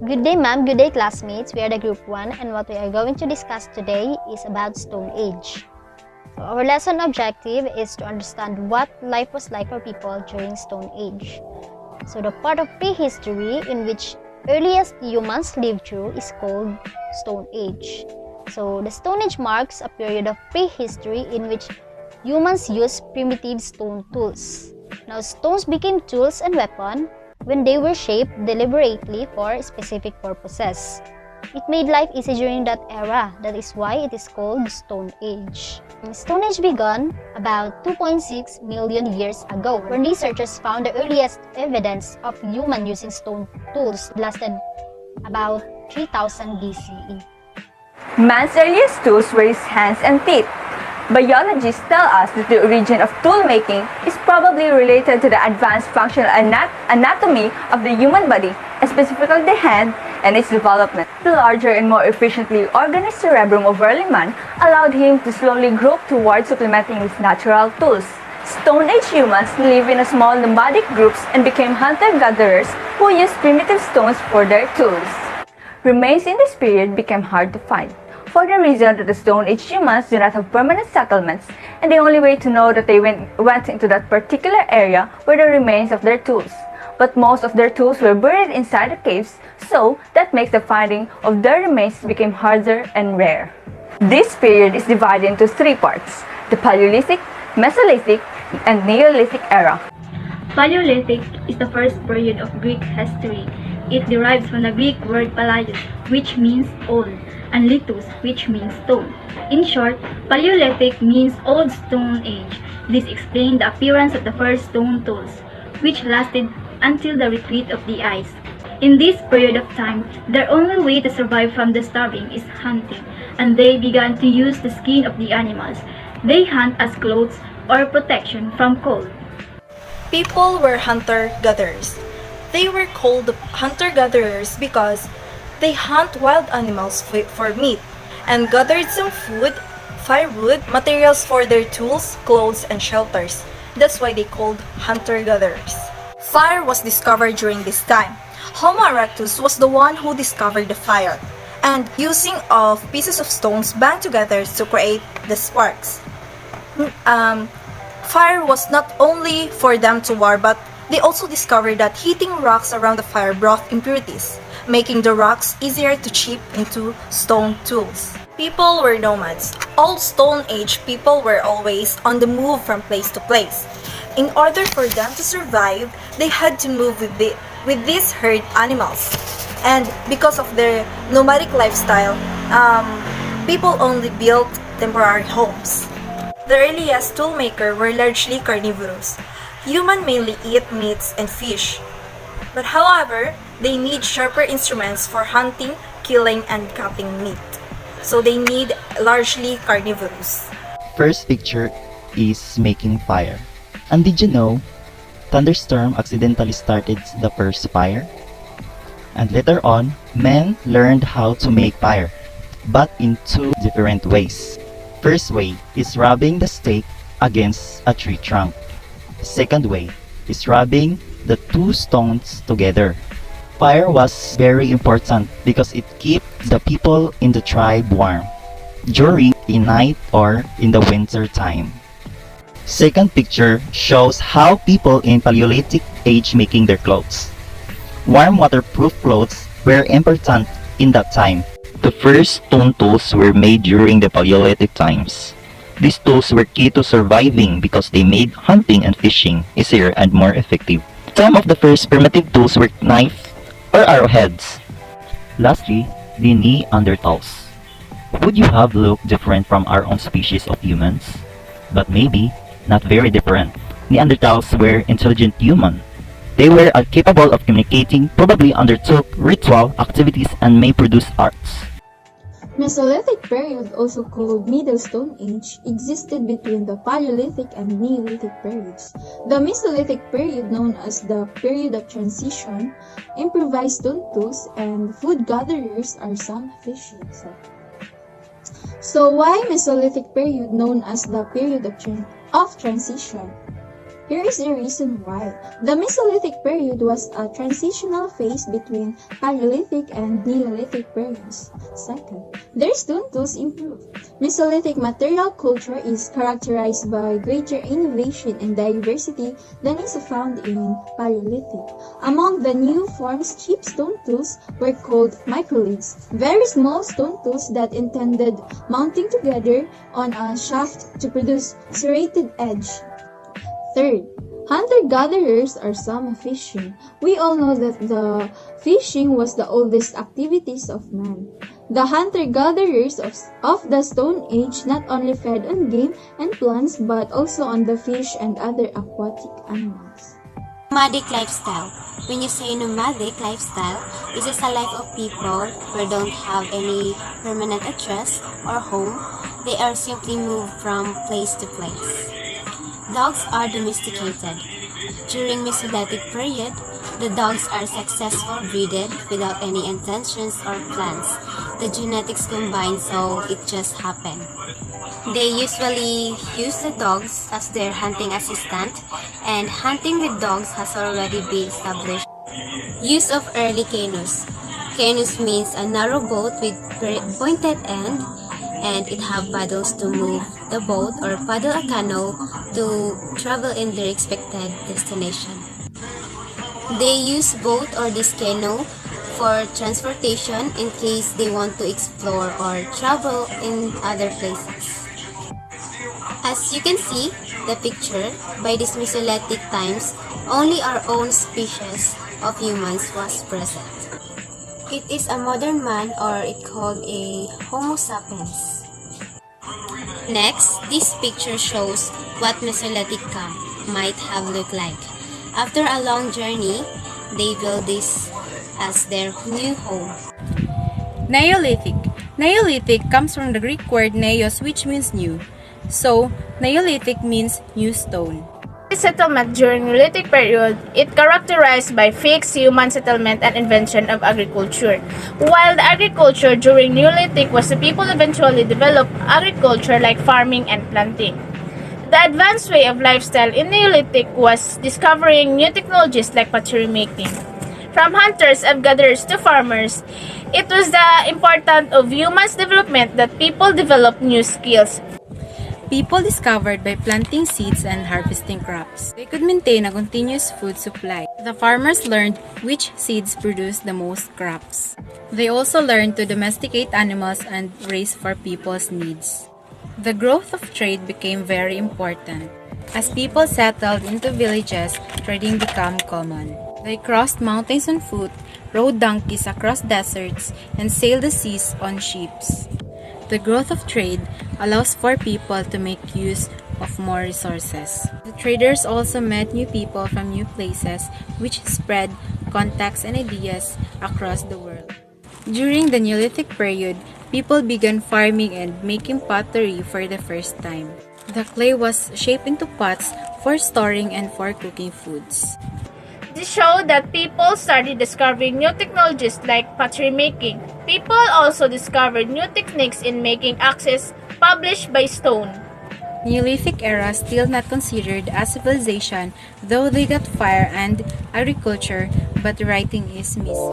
Good day, ma'am. Good day, classmates. We are the Group 1, and what we are going to discuss today is about Stone Age. So our lesson objective is to understand what life was like for people during Stone Age. So the part of prehistory in which earliest humans lived through is called Stone Age. So the Stone Age marks a period of prehistory in which humans used primitive stone tools. Now, stones became tools and weapons when they were shaped deliberately for specific purposes. It made life easy during that era. That is why it is called Stone Age. Stone Age began about 2.6 million years ago, when researchers found the earliest evidence of human using stone tools lasted about 3000 BCE. Man's earliest tools were his hands and feet. Biologists tell us that the origin of tool making is probably related to the advanced functional anatomy of the human body, and specifically the hand and its development. The larger and more efficiently organized cerebrum of early man allowed him to slowly grow towards supplementing his natural tools. Stone Age humans lived in small nomadic groups and became hunter-gatherers who used primitive stones for their tools. Remains in this period became hard to find, for the reason that the Stone Age humans do not have permanent settlements, and the only way to know that they went into that particular area were the remains of their tools. But most of their tools were buried inside the caves, so that makes the finding of their remains became harder and rare. This period is divided into three parts: the Paleolithic, Mesolithic, and Neolithic era. Paleolithic is the first period of Greek history. It derives from the Greek word palaios, which means old, and lithos, which means stone. In short, Paleolithic means Old Stone Age. This explains the appearance of the first stone tools, which lasted until the retreat of the ice. In this period of time, their only way to survive from the starving is hunting, and they began to use the skin of the animals. They hunt as clothes or protection from cold. People were hunter-gatherers. They were called hunter-gatherers because they hunt wild animals for meat and gathered some food, firewood, materials for their tools, clothes, and shelters. That's why they called hunter-gatherers. Fire was discovered during this time. Homo erectus was the one who discovered the fire, and using of pieces of stones banged together to create the sparks. Fire was not only for them to war, but they also discovered that heating rocks around the fire brought impurities, making the rocks easier to chip into stone tools. People were nomads. Old Stone Age people were always on the move from place to place. In order for them to survive, they had to move with these herd animals. And because of their nomadic lifestyle, people only built temporary homes. The earliest toolmakers were largely carnivorous. Humans mainly eat meats and fish. But however, they need sharper instruments for hunting, killing, and cutting meat. So they need largely carnivorous. First picture is making fire. And did you know, thunderstorm accidentally started the first fire? And later on, men learned how to make fire, but in two different ways. First way is rubbing the stake against a tree trunk. Second way is rubbing the two stones together. Fire was very important because it kept the people in the tribe warm during the night or in the winter time. Second picture shows how people in Paleolithic age making their clothes. Warm waterproof clothes were important in that time. The first stone tools were made during the Paleolithic times. These tools were key to surviving because they made hunting and fishing easier and more effective. Some of the first primitive tools were knives or arrowheads. Lastly, the Neanderthals. Would you have looked different from our own species of humans? But maybe not very different. Neanderthals were intelligent humans. They were capable of communicating, probably undertook ritual activities, and may produce arts. Mesolithic period, also called Middle Stone Age, existed between the Paleolithic and Neolithic periods. The Mesolithic period, known as the period of transition, improvised stone tools, and food gatherers are some fishing. So why Mesolithic period known as the period of transition? Here is the reason why. The Mesolithic period was a transitional phase between Paleolithic and Neolithic periods. Second, their stone tools improved. Mesolithic material culture is characterized by greater innovation and diversity than is found in Paleolithic. Among the new forms, cheap stone tools were called microliths, very small stone tools that intended mounting together on a shaft to produce serrated edge. Third, hunter-gatherers are summer fishing. We all know that the fishing was the oldest activities of man. The hunter-gatherers of the Stone Age not only fed on game and plants but also on the fish and other aquatic animals. Nomadic lifestyle. When you say nomadic lifestyle, this is a life of people who don't have any permanent address or home. They are simply moved from place to place. Dogs are domesticated. During Mesolithic period, the dogs are successfully breeded without any intentions or plans. The genetics combine, so it just happened. They usually use the dogs as their hunting assistant, and hunting with dogs has already been established. Use of early canoes. Canoes means a narrow boat with pointed end, and it have paddles to move the boat or paddle a canoe to travel in their expected destination. They use boat or this canoe for transportation in case they want to explore or travel in other places. As you can see, the picture, by this Mesolithic times, only our own species of humans was present. It is a modern man, or it called a Homo sapiens. Next, this picture shows what Mesolithic camp might have looked like. After a long journey, they built this as their new home. Neolithic. Neolithic comes from the Greek word neos, which means new. So, Neolithic means new stone. Settlement during Neolithic period, it characterized by fixed human settlement and invention of agriculture. While the agriculture during Neolithic was the people eventually developed agriculture like farming and planting. The advanced way of lifestyle in Neolithic was discovering new technologies like pottery making. From hunters and gatherers to farmers, it was the importance of humans' development that people developed new skills. People discovered by planting seeds and harvesting crops. They could maintain a continuous food supply. The farmers learned which seeds produce the most crops. They also learned to domesticate animals and raise for people's needs. The growth of trade became very important. As people settled into villages, trading became common. They crossed mountains on foot, rode donkeys across deserts, and sailed the seas on ships. The growth of trade allows for people to make use of more resources. The traders also met new people from new places, which spread contacts and ideas across the world. During the Neolithic period, people began farming and making pottery for the first time. The clay was shaped into pots for storing and for cooking foods. This showed that people started discovering new technologies like pottery making. People also discovered new techniques in making axes published by stone. Neolithic era still not considered as civilization, though they got fire and agriculture, but writing is missing.